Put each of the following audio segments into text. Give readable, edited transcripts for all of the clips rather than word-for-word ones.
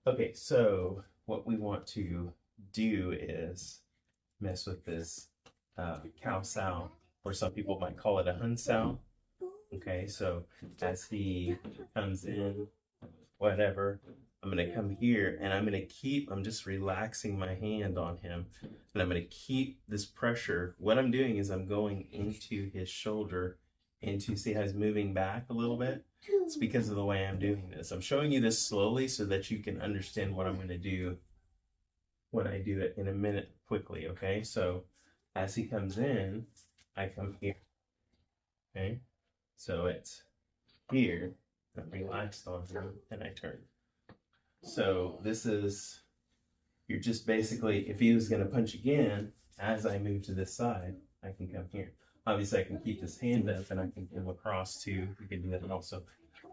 Okay, so what we want to do is mess with this cow sow, or some people might call it a hun sow. Okay, so as he comes in, whatever, I'm going to come here and I'm just relaxing my hand on him. And I'm going to keep this pressure. What I'm doing is I'm going into his shoulder, see how he's moving back a little bit? It's because of the way I'm doing this. I'm showing you this slowly so that you can understand what I'm going to do when I do it in a minute quickly, okay? So as he comes in, I come here, okay? So it's here, I'm relaxed on him, and I turn. So this is, you're just basically, if he was going to punch again, as I move to this side, I can come here. Obviously, I can keep this hand up and I can come across too. We can do that also.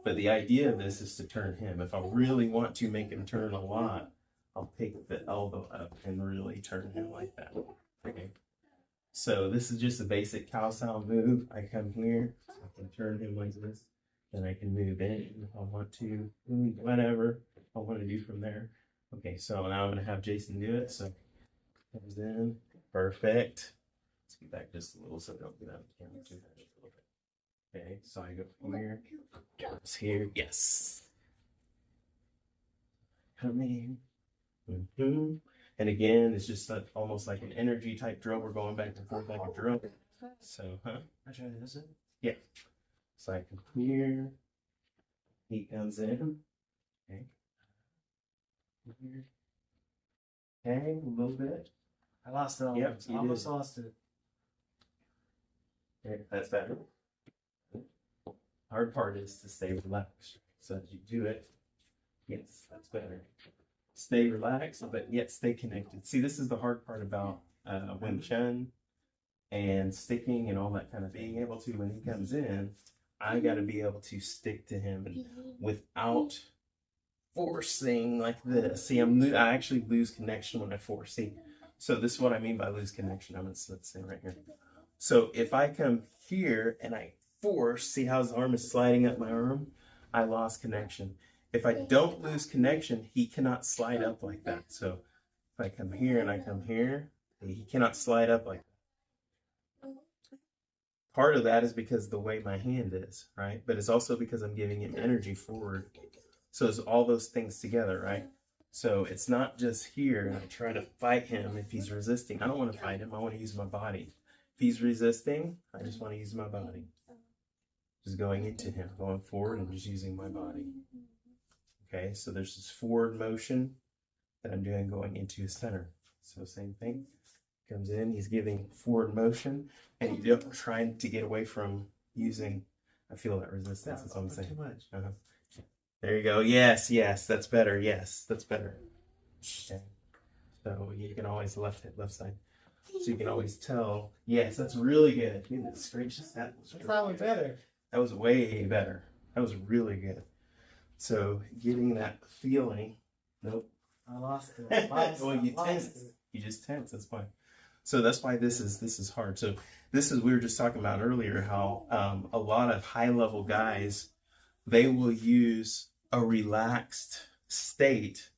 But the idea of this is to turn him. If I really want to make him turn a lot, I'll pick the elbow up and really turn him like that. Okay. So this is just a basic cow sow move. I come here, I can turn him like this, and I can move in if I want to, whatever I want to do from there. Okay, so now I'm going to have Jason do it. So comes in, perfect. Let's get back just a little so I don't get out of the camera too much. A little bit. Okay, so I go from here, comes here, yes. Coming. Mm-hmm. And again, it's just almost like an energy type drill. We're going back and forth like a drill. So, I try to listen. Yeah. So I come here. He comes in. Okay. Here. Okay, a little bit. I lost it. Yep, I almost lost it. Okay, that's better. Hard part is to stay relaxed. So as you do it, yes, that's better. Stay relaxed, but yet stay connected. See, this is the hard part about Wing Chun and sticking and all that kind of being able to, when he comes in, I got to be able to stick to him and without forcing like this. See, I actually lose connection when I force. See, so this is what I mean by lose connection. I'm going to say right here. So if I come here and I force, see how his arm is sliding up my arm? I lost connection. If I don't lose connection, he cannot slide up like that. So if I come here and I come here, he cannot slide up like that. Part of that is because the way my hand is, right? But it's also because I'm giving him energy forward. So it's all those things together, right? So it's not just here and I try to fight him if he's resisting. I don't want to fight him. I want to use my body. If he's resisting, I just want to use my body. Just going into him, going forward and just using my body. Okay, so there's this forward motion that I'm doing going into his center. So same thing. Comes in, he's giving forward motion, and you don't trying to get away from using, I feel that resistance, that's what I'm saying. Too much. There you go. Yes, that's better. Yes, that's better. Okay. So you can always left side. So you can always tell. Yes, that's really good. Goodness gracious, that was probably better. That was way better. That was really good. So getting that feeling. Nope. I lost it. Well, you tense. You just tense. That's fine. So that's why this is hard. So this is, we were just talking about earlier how a lot of high level guys, they will use a relaxed state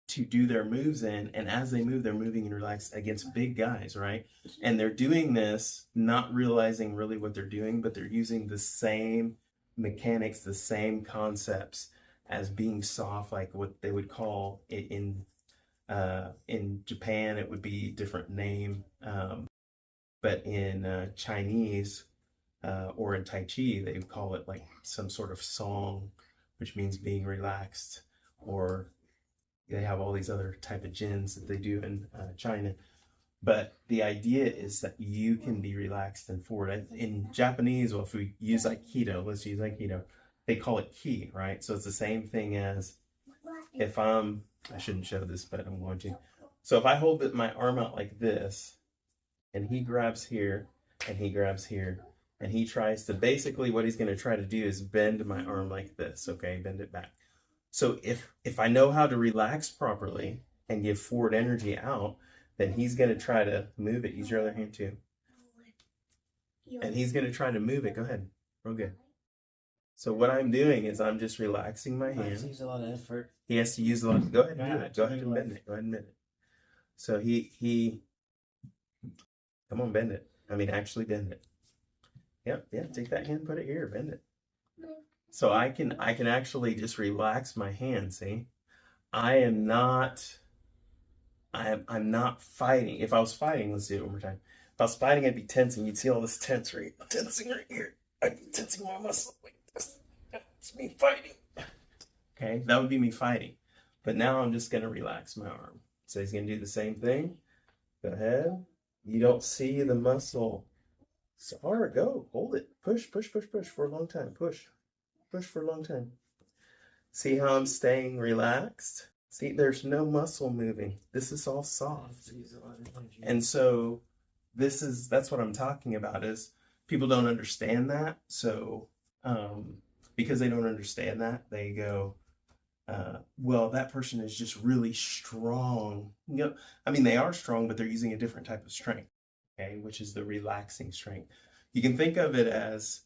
to do their moves in, and as they move, they're moving and relaxed against big guys, right? And they're doing this not realizing really what they're doing, but they're using the same mechanics, the same concepts as being soft, like what they would call it in Japan, it would be a different name, but in Chinese or in Tai Chi, they would call it like some sort of song, which means being relaxed, or they have all these other type of jins that they do in China. But the idea is that you can be relaxed and forward. In Japanese, well, if we use Aikido, let's use Aikido, they call it ki, right? So it's the same thing as if I shouldn't show this, but I'm going to. So if I hold my arm out like this, and he grabs here, and he grabs here, and he tries to, basically what he's going to try to do is bend my arm like this, okay? Bend it back. So if I know how to relax properly and give forward energy out, then he's going to try to move it. Use your other hand too. And he's going to try to move it. Go ahead. Real good. So what I'm doing is I'm just relaxing my It hand. takes a lot of effort. He has to use a lot. Go ahead and do Yeah, it. Go ahead and totally. bend it. Go ahead and bend it. So he come on, bend it. I mean, actually bend it. Yep, yeah. Take that hand, put it here, bend it. So I can actually just relax my hand. See, I'm not fighting. If I was fighting, let's do it one more time. If I was fighting, I'd be tensing. You'd see all this tensing right here. I'd be tensing my muscle like this. It's me fighting. Okay, that would be me fighting. But now I'm just gonna relax my arm. So he's gonna do the same thing. Go ahead. You don't see the muscle. So hard, go. Hold it. Push, push, push, push for a long time. Push. Push for a long time. See how I'm staying relaxed? See, there's no muscle moving. This is all soft. And so that's what I'm talking about is people don't understand that. So because they don't understand that, they go, well, that person is just really strong. You know, I mean, they are strong, but they're using a different type of strength, okay, which is the relaxing strength. You can think of it as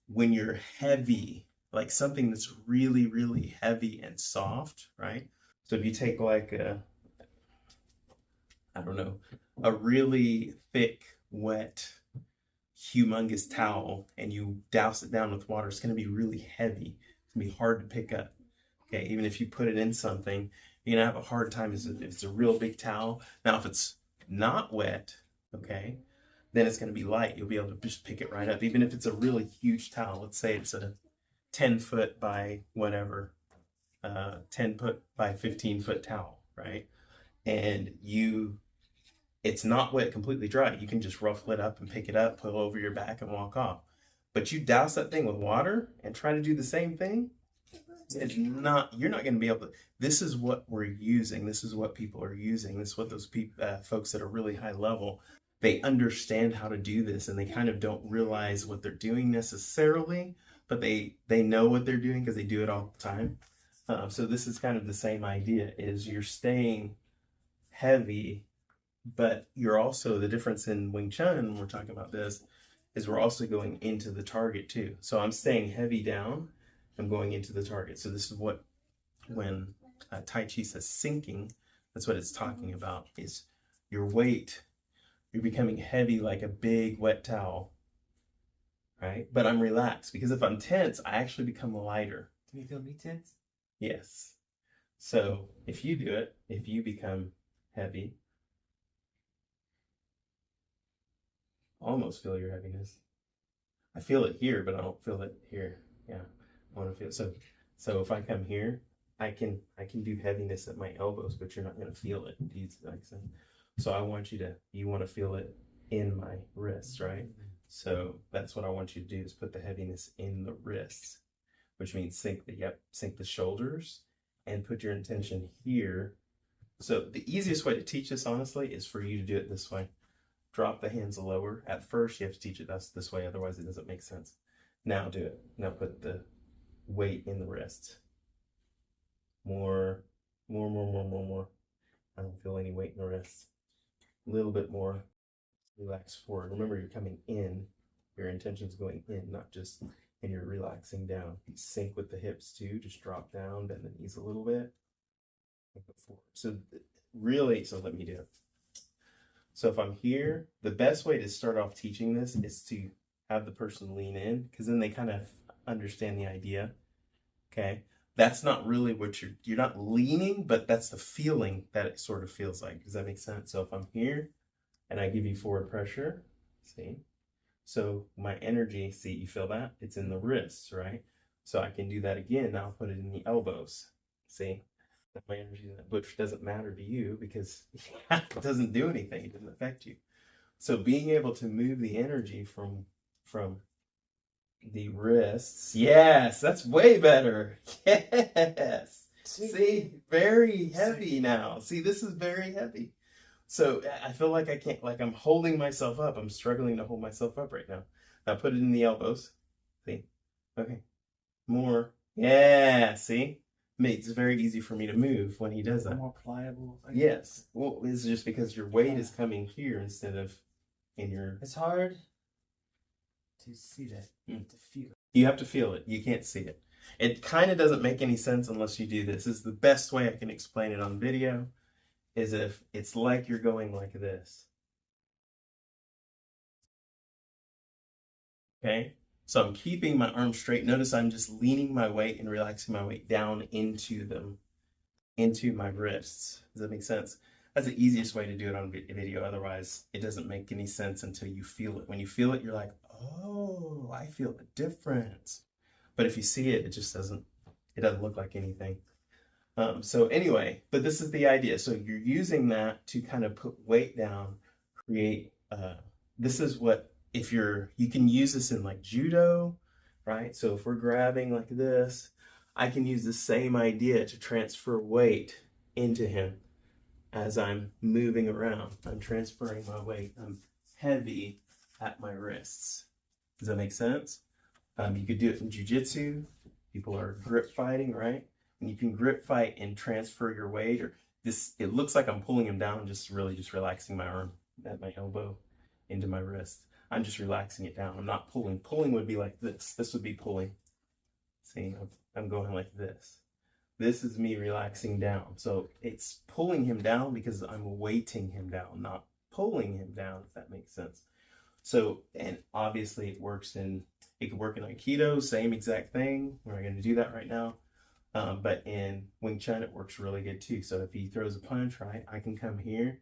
when you're heavy, like something that's really, really heavy and soft, right? So if you take like I don't know, a really thick, wet, humongous towel and you douse it down with water, it's going to be really heavy. It's going to be hard to pick up. Okay, even if you put it in something, you're going to have a hard time if it's a real big towel. Now, if it's not wet, okay, then it's going to be light. You'll be able to just pick it right up. Even if it's a really huge towel, let's say it's a 10 foot by whatever, 10 foot by 15 foot towel, right? And it's not wet, completely dry. You can just ruffle it up and pick it up, put it over your back and walk off. But you douse that thing with water and try to do the same thing, you're not going to be able to. This is what we're using. This is what people are using. This is what those folks that are really high level, they understand how to do this and they kind of don't realize what they're doing necessarily, but they know what they're doing because they do it all the time. So this is kind of the same idea, is you're staying heavy, but you're also, the difference in Wing Chun, when we're talking about this, is we're also going into the target too. So I'm staying heavy down, I'm going into the target. So this is what, when Tai Chi says sinking, that's what it's talking about, is your weight, you're becoming heavy like a big wet towel, right? But I'm relaxed, because if I'm tense, I actually become lighter. Can you feel me tense? Yes. So if you do it, if you become heavy, almost feel your heaviness. I feel it here, but I don't feel it here. Yeah, I want to feel it. So if I come here, I can do heaviness at my elbows, but you're not going to feel it. So I want you want to feel it in my wrists, right? So that's what I want you to do, is put the heaviness in the wrists, which means sink the shoulders and put your intention here. So the easiest way to teach this, honestly, is for you to do it this way. Drop the hands lower. At first, you have to teach it this way, otherwise it doesn't make sense. Now do it. Now put the weight in the wrists. More. I don't feel any weight in the wrists. A little bit more. Relax forward. Remember, you're coming in. Your intention's going in, not just, and you're relaxing down. Sink with the hips too. Just drop down, bend the knees a little bit. So really, so let me do it. So if I'm here, the best way to start off teaching this is to have the person lean in, because then they kind of understand the idea. Okay, that's not really what you're not leaning, but that's the feeling that it sort of feels like. Does that make sense? So if I'm here and I give you forward pressure, see, so my energy, see, you feel that? It's in the wrists, right? So I can do that again. Now I'll put it in the elbows. See, my energy in that, which doesn't matter to you because it doesn't do anything. It doesn't affect you. So being able to move the energy from the wrists, yes, that's way better. Yes. See, very heavy now. See, this is very heavy. So I feel like I can't, like I'm holding myself up. I'm struggling to hold myself up right now. Now put it in the elbows. See? Okay. More. Yeah, see? It's very easy for me to move when he does that. More pliable. Yes. Well, it's just because your weight is coming here instead of in your... It's hard to see that, to feel it. You have to feel it. You can't see it. It kind of doesn't make any sense unless you do this. This is the best way I can explain it on video, is if it's like you're going like this. Okay? So I'm keeping my arms straight. Notice I'm just leaning my weight and relaxing my weight down into them, into my wrists. Does that make sense? That's the easiest way to do it on video. Otherwise, it doesn't make any sense until you feel it. When you feel it, you're like, oh, I feel the difference. But if you see it, it just doesn't look like anything. So anyway, but this is the idea. So you're using that to kind of put weight down, create, this is what, if you can use this in like judo, right? So if we're grabbing like this, I can use the same idea to transfer weight into him as I'm moving around. I'm transferring my weight. I'm heavy at my wrists. Does that make sense? You could do it in jiu-jitsu. People are grip fighting, right? And you can grip fight and transfer your weight, or this, it looks like I'm pulling him down, just relaxing my arm at my elbow into my wrist. I'm just relaxing it down. I'm not pulling. Pulling would be like this. This would be pulling. See, I'm going like this. This is me relaxing down. So it's pulling him down because I'm weighting him down, not pulling him down, if that makes sense. So, and obviously it could work in Aikido, same exact thing. We're not going to do that right now. But in Wing Chun, it works really good too. So if he throws a punch, right, I can come here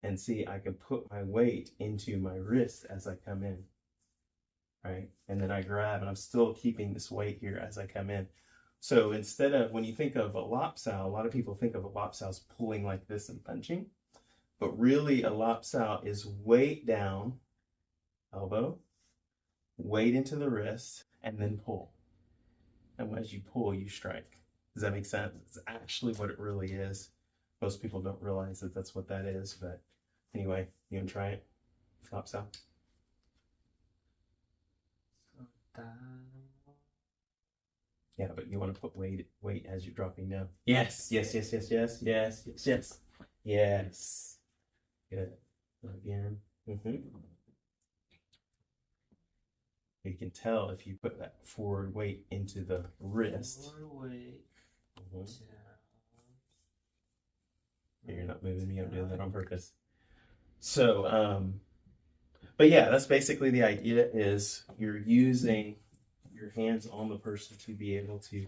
and see, I can put my weight into my wrist as I come in, right? And then I grab, and I'm still keeping this weight here as I come in. So instead of, when you think of a Lap-Sao, a lot of people think of a Lap-Sao as pulling like this and punching. But really, a Lap-Sao is weight down, elbow, weight into the wrist, and then pull. And as you pull, you strike. Does that make sense? It's actually what it really is. Most people don't realize that that's what that is. But anyway, you gonna try it? Lap-Sao. Yeah, but you want to put weight as you're dropping down. Yes, yes, yes, yes, yes, yes, yes, yes. Yes. Good. Again. You can tell if you put that forward weight into the wrist. Forward weight. You're not moving me. I'm doing that on purpose. So, but yeah, that's basically the idea, is you're using your hands on the person to be able to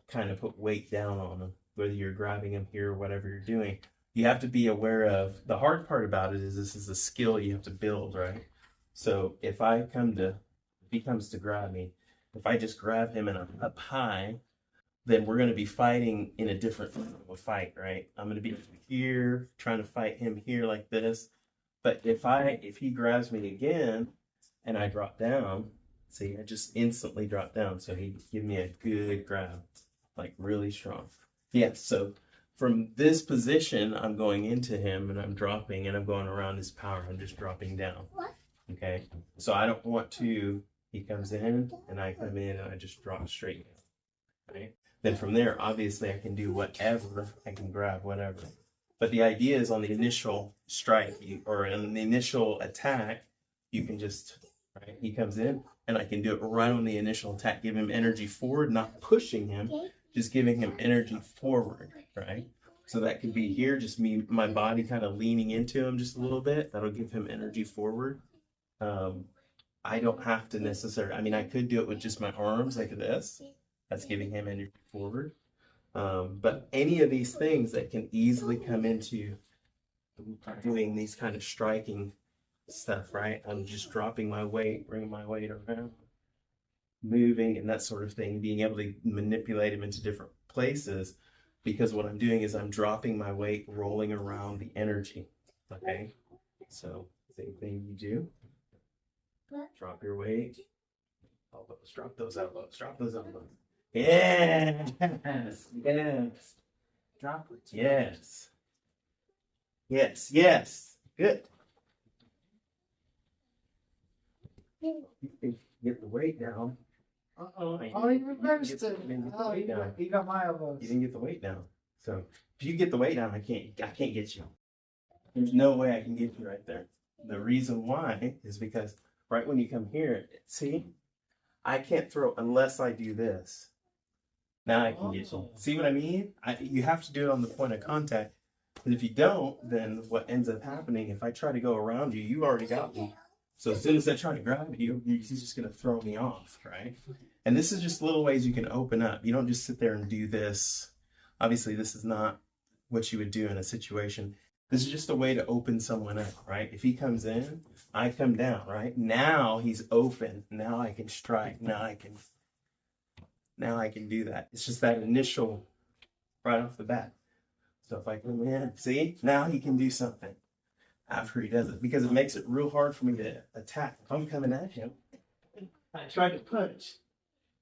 kind of put weight down on them, whether you're grabbing them here or whatever you're doing. You have to be aware of, the hard part about it is this is a skill you have to build, right? So if he comes to grab me, if I just grab him and I'm up high, then we're going to be fighting in a different fight, right? I'm going to be here trying to fight him here like this. But if he grabs me again and I drop down, see, I just instantly drop down. So he give me a good grab, like really strong. Yeah, so from this position, I'm going into him and I'm dropping and I'm going around his power. I'm just dropping down. Okay, so I don't want to, he comes in and I come in and I just drop straight down, right? Then from there, obviously I can do whatever, I can grab whatever. But the idea is on the initial strike or in the initial attack, you can just, right? He comes in and I can do it right on the initial attack, give him energy forward, not pushing him, just giving him energy forward, right? So that could be here, just me, my body kind of leaning into him just a little bit. That'll give him energy forward. I don't have to necessarily, I mean, I could do it with just my arms like this. That's giving him energy forward. But any of these things that can easily come into doing these kind of striking stuff, right? I'm just dropping my weight, bringing my weight around, moving and that sort of thing, being able to manipulate him into different places, because what I'm doing is I'm dropping my weight, rolling around the energy, okay? So same thing you do. Drop your weight. Elbows, drop those elbows, drop those elbows. Yes, yes. Drop it. Yes. Yes, yes. Good. Get the weight down. Oh, you reversed it. Oh, you got my elbows. You didn't get the weight down. So if you get the weight down, I can't get you. There's no way I can get you right there. The reason why is because right when you come here, see, I can't throw unless I do this. Now I can get you. See what I mean? You have to do it on the point of contact. Because if you don't, then what ends up happening, if I try to go around you, you already got me. So as soon as I try to grab you, he's just going to throw me off, right? And this is just little ways you can open up. You don't just sit there and do this. Obviously, this is not what you would do in a situation. This is just a way to open someone up, right? If he comes in, I come down, right? Now he's open. Now I can strike. Now I can do that. It's just that initial right off the bat. So if I come in, see, now he can do something after he does it, because it makes it real hard for me to attack. If I'm coming at him, I tried to punch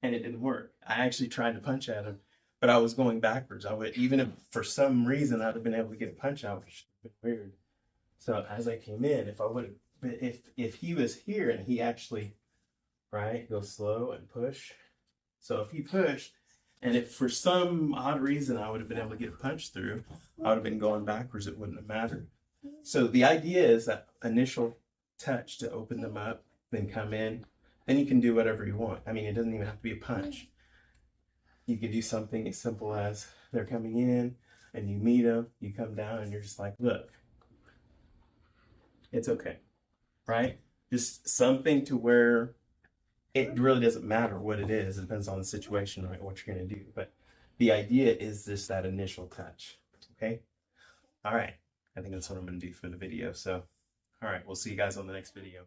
and it didn't work. I actually tried to punch at him, but I was going backwards. I would, even if for some reason I'd have been able to get a punch out, which would have been weird. So as I came in, if I would have, if he was here and he actually, right, go slow and push. So if he pushed, and if for some odd reason I would have been able to get a punch through, I would have been going backwards. It wouldn't have mattered. So the idea is that initial touch to open them up, then come in, then you can do whatever you want. I mean, it doesn't even have to be a punch. You could do something as simple as they're coming in and you meet them, you come down and you're just like, look, it's okay, right? Just something to where it really doesn't matter what it is. It depends on the situation, right? What you're going to do. But the idea is just that initial touch. Okay. All right. I think that's what I'm going to do for the video. So, all right. We'll see you guys on the next video.